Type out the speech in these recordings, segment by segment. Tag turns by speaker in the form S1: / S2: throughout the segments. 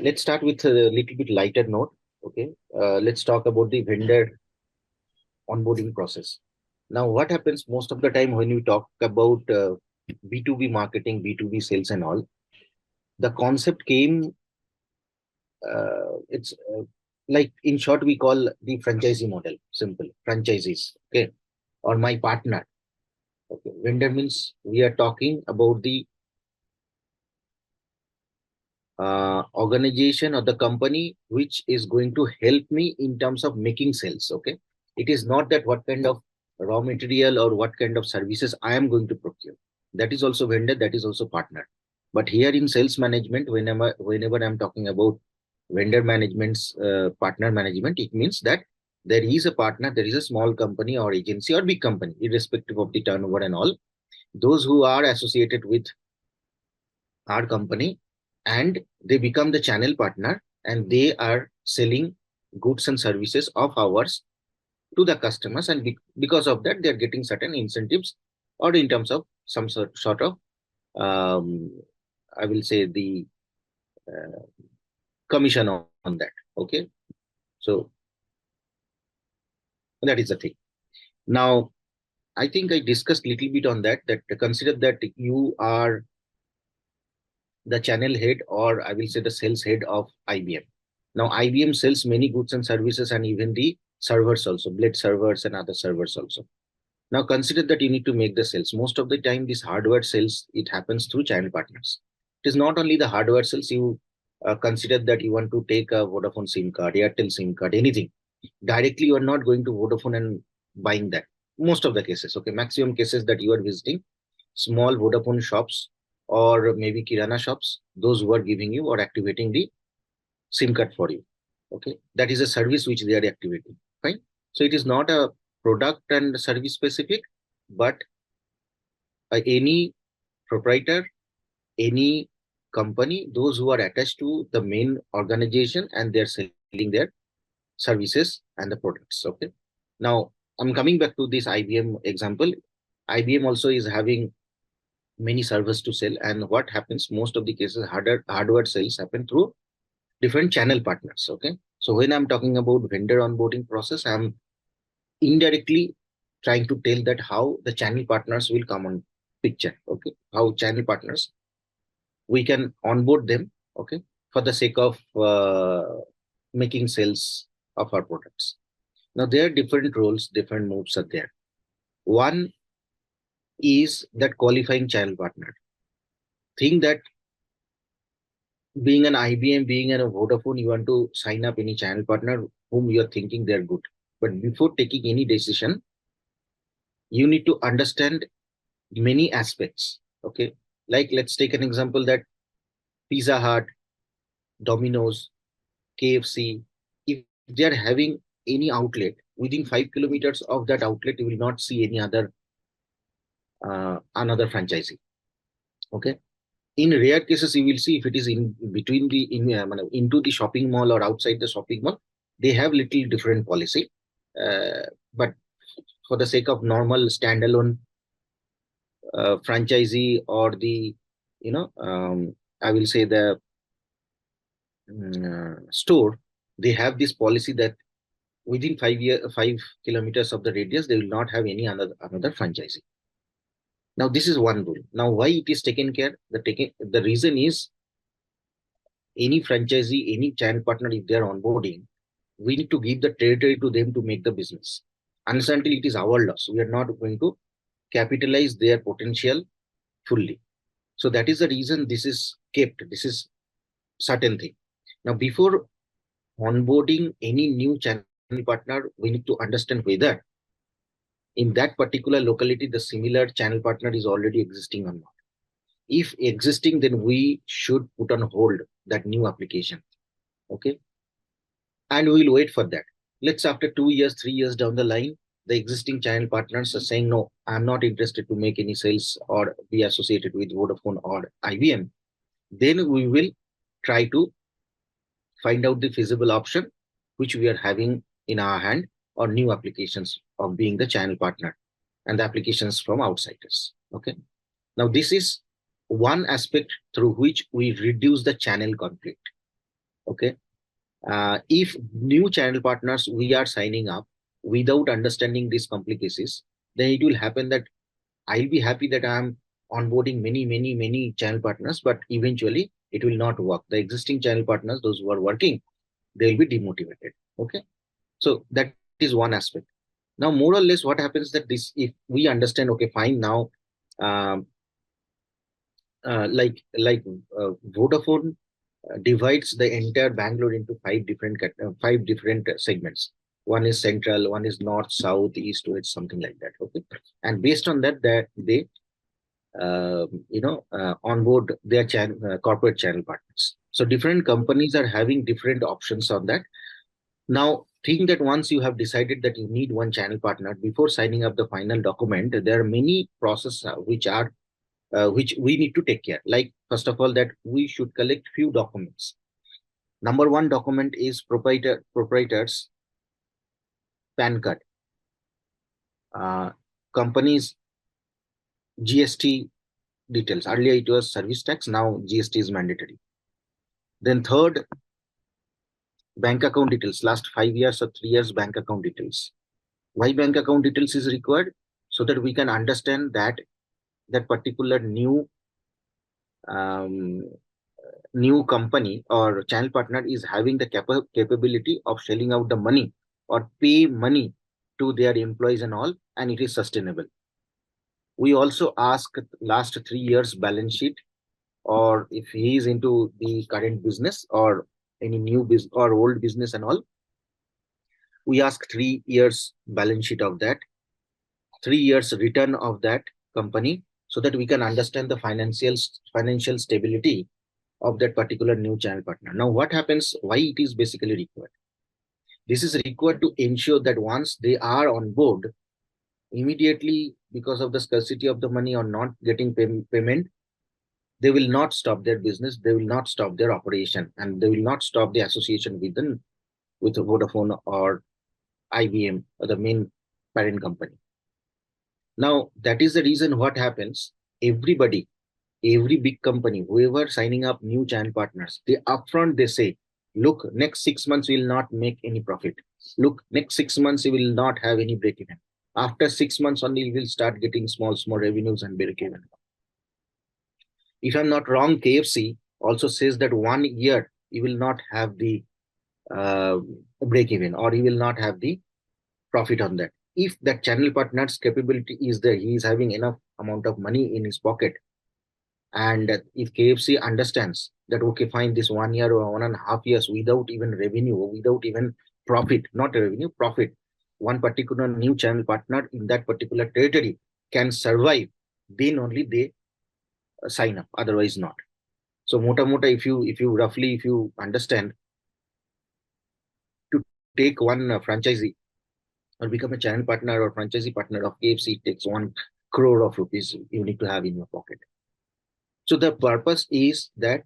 S1: Let's start with a little bit lighter note. Okay. Let's talk about the vendor onboarding process. Now, what happens most of the time when you talk about B2B marketing, B2B sales, and all, the concept came, it's like in short, we call the franchisee model, simple franchises. Okay. Or my partner. Okay. Vendor means we are talking about the organization or the company which is going to help me in terms of making sales. Okay, it is not that what kind of raw material or what kind of services I am going to procure. That is also vendor, that is also partner. But here in sales management, whenever I'm talking about vendor management's partner management, it means that there is a partner, there is a small company or agency or big company, irrespective of the turnover and all, those who are associated with our company, and they become the channel partner, and they are selling goods and services of ours to the customers, and because of that they're getting certain incentives, or in terms of some sort of um, I will say the uh, commission on that. Okay, so that is the thing. Now, I think I discussed a little bit on that, that consider that you are the channel head, or I will say the sales head of IBM. Now, IBM sells many goods and services, and even the servers also, blade servers and other servers also. Now, consider that you need to make the sales. Most of the time, this hardware sales, it happens through channel partners. It is not only the hardware sales. You consider that you want to take a Vodafone SIM card, Airtel SIM card, anything. Directly, you are not going to Vodafone and buying that. Most of the cases, okay, maximum cases that you are visiting small Vodafone shops or maybe Kirana shops, those who are giving you or activating the SIM card for you. Okay, that is a service which they are activating. Fine. So it is not a product and service specific, but any proprietor, any company, those who are attached to the main organization, and they're selling their services and the products. Okay. Now I'm coming back to this IBM example. IBM also is having many servers to sell, and what happens most of the cases, hardware sales happen through different channel partners. Okay, so when I'm talking about vendor onboarding process, I'm indirectly trying to tell that how the channel partners will come on picture. Okay, how channel partners we can onboard them. Okay, for the sake of making sales of our products. Now there are different roles, different moves are there. One is that qualifying channel partner. Think that being an IBM, being a Vodafone, you want to sign up any channel partner whom you are thinking they're good. But before taking any decision, you need to understand many aspects. Okay. Like let's take an example that Pizza Hut, Domino's, KFC, if they are having any outlet within 5 kilometers of that outlet, you will not see any other another franchisee. Okay. In rare cases, you will see if it is in between the into the shopping mall or outside the shopping mall, they have little different policy. But for the sake of normal standalone franchisee or the I will say the store, they have this policy that within 5 kilometers of the radius, they will not have any another franchisee. Now this is one rule. Now why it is taken care? The reason is any franchisee, any channel partner, if they are onboarding, we need to give the territory to them to make the business. Unless until it is our loss, we are not going to capitalize their potential fully. So that is the reason this is kept. This is certain thing. Now, before onboarding any new channel partner, we need to understand whether in that particular locality the similar channel partner is already existing or not. If existing, then we should put on hold that new application. Okay, and we will wait for that. Let's after 2 years, 3 years down the line, the existing channel partners are saying, no, I'm not interested to make any sales or be associated with Vodafone or IBM. Then we will try to find out the feasible option which we are having in our hand, or new applications of being the channel partner and the applications from outsiders. Okay. Now this is one aspect through which we reduce the channel conflict. Okay. If new channel partners we are signing up without understanding these complications, then it will happen that I'll be happy that I'm onboarding many channel partners, but eventually it will not work. The existing channel partners, those who are working, they'll be demotivated. Okay. So that is one aspect. Now, more or less, what happens that this, if we understand, okay, fine, now, um, like Vodafone divides the entire Bangalore into five different segments. One is central, one is north, south, east, west, something like that. Okay, and based on that, they onboard their corporate channel partners. So different companies are having different options on that. Now, think that once you have decided that you need one channel partner, before signing up the final document, there are many processes which we need to take care. Like first of all, that we should collect few documents. Number one document is proprietor's PAN card, uh, company's GST details. Earlier it was service tax, now GST is mandatory. Then third, bank account details, last 5 years or 3 years bank account details. Why bank account details is required? So that we can understand that that particular um, new company or channel partner is having the capability of shelling out the money or pay money to their employees and all, and it is sustainable. We also ask last 3 years balance sheet, or if he is into the current business or any new business or old business and all, we ask 3 years balance sheet of that, 3 years return of that company, so that we can understand the financial stability of that particular new channel partner. Now, what happens? Why it is basically required? This is required to ensure that once they are on board, immediately because of the scarcity of the money or not getting payment, they will not stop their business, they will not stop their operation, and they will not stop the association with Vodafone or IBM or the main parent company. Now, that is the reason what happens. Everybody, every big company, whoever signing up new channel partners, they upfront they say, look, next 6 months we will not make any profit. Look, next 6 months we will not have any break even. After 6 months only, we will start getting small revenues and break even. If I'm not wrong, KFC also says that 1 year you will not have the uh, break even, or you will not have the profit on that. If that channel partner's capability is there, he is having enough amount of money in his pocket. And if KFC understands that, okay, fine, this 1 year or 1.5 years without even revenue, without even profit, not revenue, profit, one particular new channel partner in that particular territory can survive, then only they sign up, otherwise not. So mota, if you understand, to take one franchisee or become a channel partner or franchisee partner of KFC, it takes 1 crore of rupees you need to have in your pocket. So the purpose is that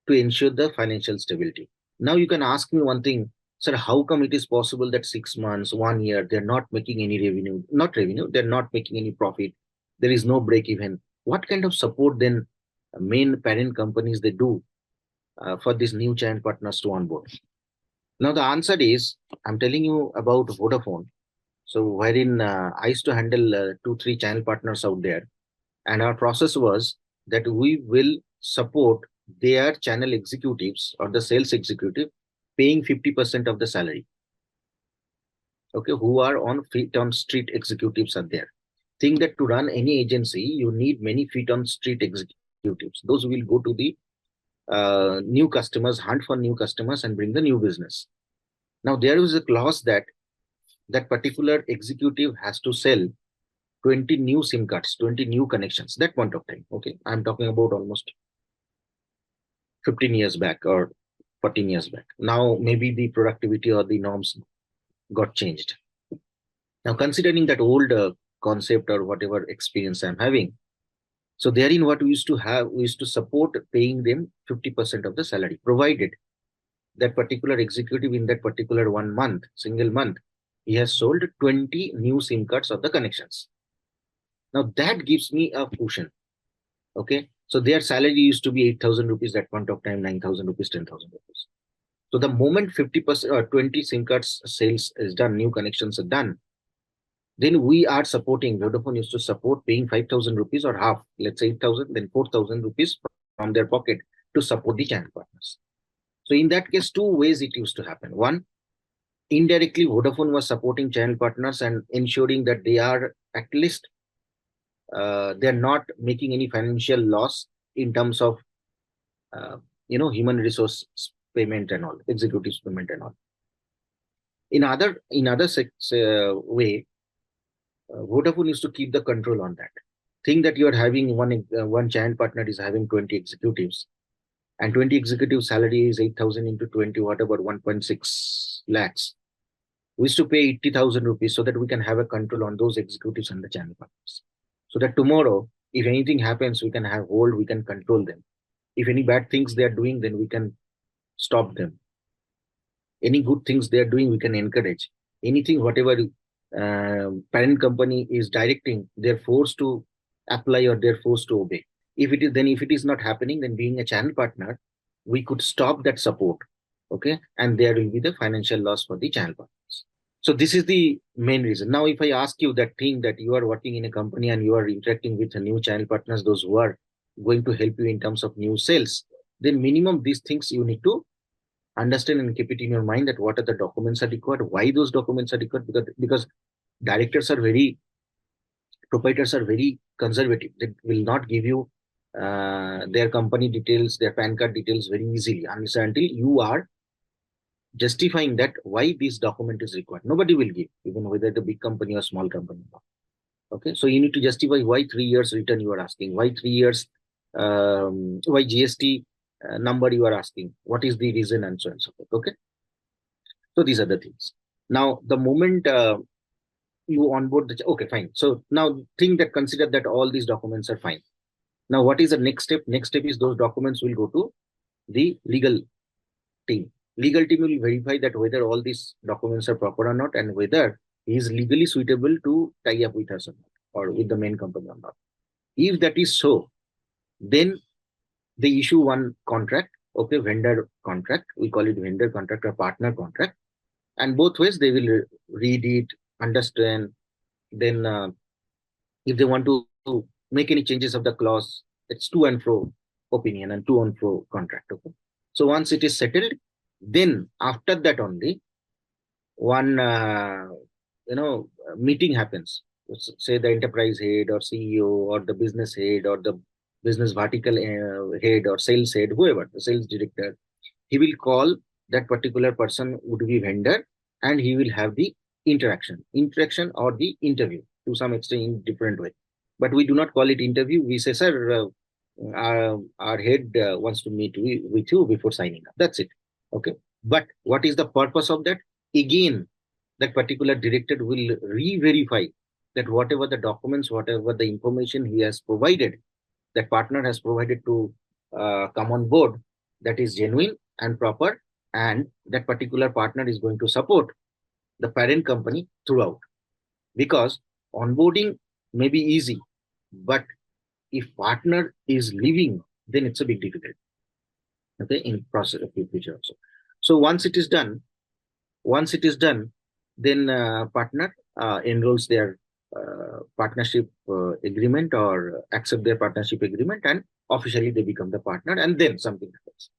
S1: to ensure the financial stability. Now you can ask me one thing, sir, how come it is possible that 6 months, 1 year, they're not making any revenue, not revenue, they're not making any profit, there is no break even. What kind of support then main parent companies they do for these new channel partners to onboard? Now the answer is, I'm telling you about Vodafone. So wherein I used to handle 2, 3 channel partners out there, and our process was that we will support their channel executives or the sales executive paying 50% of the salary. Okay, who are on feet on street executives are there. Think that to run any agency, you need many feet on street executives. Those will go to the new customers, hunt for new customers, and bring the new business. Now, there is a clause that that particular executive has to sell 20 new SIM cards, 20 new connections, that point of time. Okay, I'm talking about almost 15 years back or 14 years back. Now, maybe the productivity or the norms got changed. Now, considering that old concept or whatever experience I'm having, so therein what we used to have, we used to support paying them 50% of the salary, provided that particular executive in that particular 1 month, single month, he has sold 20 new SIM cards of the connections. Now that gives me a cushion. Okay. So their salary used to be 8,000 rupees at point of time, 9,000 rupees, 10,000 rupees. So the moment 50% or 20 SIM cards sales is done, new connections are done, then we are supporting, Vodafone used to support paying 5,000 rupees or half, let's say 8,000, then 4,000 rupees from their pocket to support the channel partners. So in that case, two ways it used to happen. One, indirectly, Vodafone was supporting channel partners and ensuring that they are at least they're not making any financial loss in terms of uh, human resource payment and all, executives payment and all. In other way, Vodafone used to keep the control on that. Think that you are having one channel partner is having 20 executives, and 20 executive salary is 8,000 into 20, what about 1.6 lakhs? We used to pay 80,000 rupees so that we can have a control on those executives and the channel partners. So that tomorrow, if anything happens, we can have hold, we can control them. If any bad things they are doing, then we can stop them. Any good things they are doing, we can encourage. Anything, whatever parent company is directing, they're forced to apply or they're forced to obey. If it is not happening, then being a channel partner, we could stop that support. Okay. And there will be the financial loss for the channel partners. So this is the main reason. Now, if I ask you that thing that you are working in a company and you are interacting with new channel partners, those who are going to help you in terms of new sales, then minimum these things you need to understand and keep it in your mind, that what are the documents are required, why those documents are required, because directors are very proprietors are very conservative. They will not give you their company details, their PAN card details very easily until you are justifying that why this document is required. Nobody will give, even whether the big company or small company. Okay, so you need to justify why 3 years return you are asking, why 3 years, why GST number you are asking, what is the reason, and so on and so forth. Okay, so these are the things. Now, the moment you onboard okay, fine. So now think that consider that all these documents are fine. Now, what is the next step? Next step is those documents will go to the legal team. Legal team will verify that whether all these documents are proper or not, and whether he is legally suitable to tie up with us or not, or with the main company or not. If that is so, then they issue one contract, okay, vendor contract. We call it vendor contract or partner contract. And both ways they will read it, understand. Then, if they want to make any changes of the clause, it's to and fro opinion and to and fro contract. Okay. So once it is settled, then after that only one meeting happens. Say the enterprise head or CEO or the business head or the business vertical head or sales head, whoever, the sales director, he will call that particular person, would be vendor, and he will have the interaction or the interview to some extent in different way. But we do not call it interview. We say, sir, our head wants to meet with you before signing up. That's it. Okay. But what is the purpose of that? Again, that particular director will re-verify that whatever the documents, whatever the information he has provided, that partner has provided to come on board, that is genuine and proper, and that particular partner is going to support the parent company throughout. Because onboarding may be easy, but if partner is leaving, then it's a big difficulty. Okay, in process of future also. So once it is done, then partner enrolls their partnership agreement or accept their partnership agreement, and officially they become the partner, and then something happens.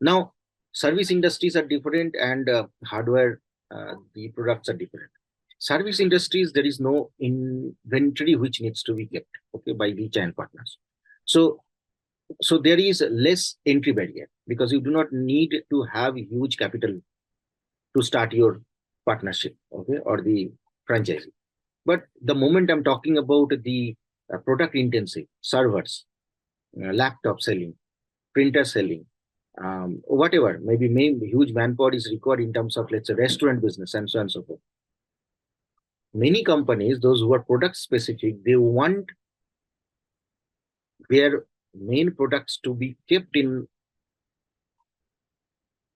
S1: Now, service industries are different, and hardware, the products are different. Service industries, there is no inventory which needs to be kept, okay, by the channel partners. So there is less entry barrier, because you do not need to have huge capital to start your partnership, okay, or the franchise. But the moment I'm talking about the product intensive servers, laptop selling, printer selling, whatever, maybe huge manpower is required in terms of, let's say, restaurant business and so on and so forth. Many companies, those who are product specific, they want their main products to be kept in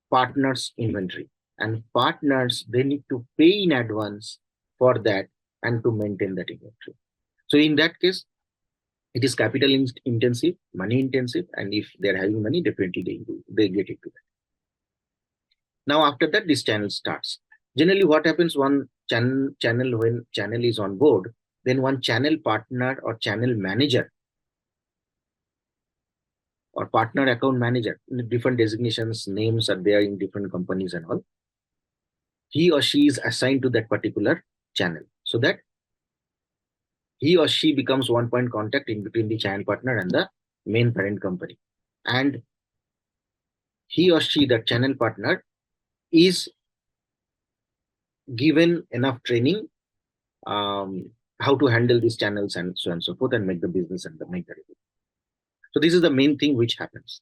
S1: partners inventory, and partners, they need to pay in advance for that and to maintain that inventory. So in that case, it is capital intensive, money intensive, and if they're having money, definitely they get into that. Now after that, this channel starts. Generally, what happens, one channel when channel is on board, then one channel partner or channel manager or partner account manager, different designations, names are there in different companies and all. He or she is assigned to that particular channel, so that he or she becomes one point contact in between the channel partner and the main parent company. And he or she, that channel partner, is given enough training, how to handle these channels and so on and so forth, and make the business and make the revenue. So this is the main thing which happens.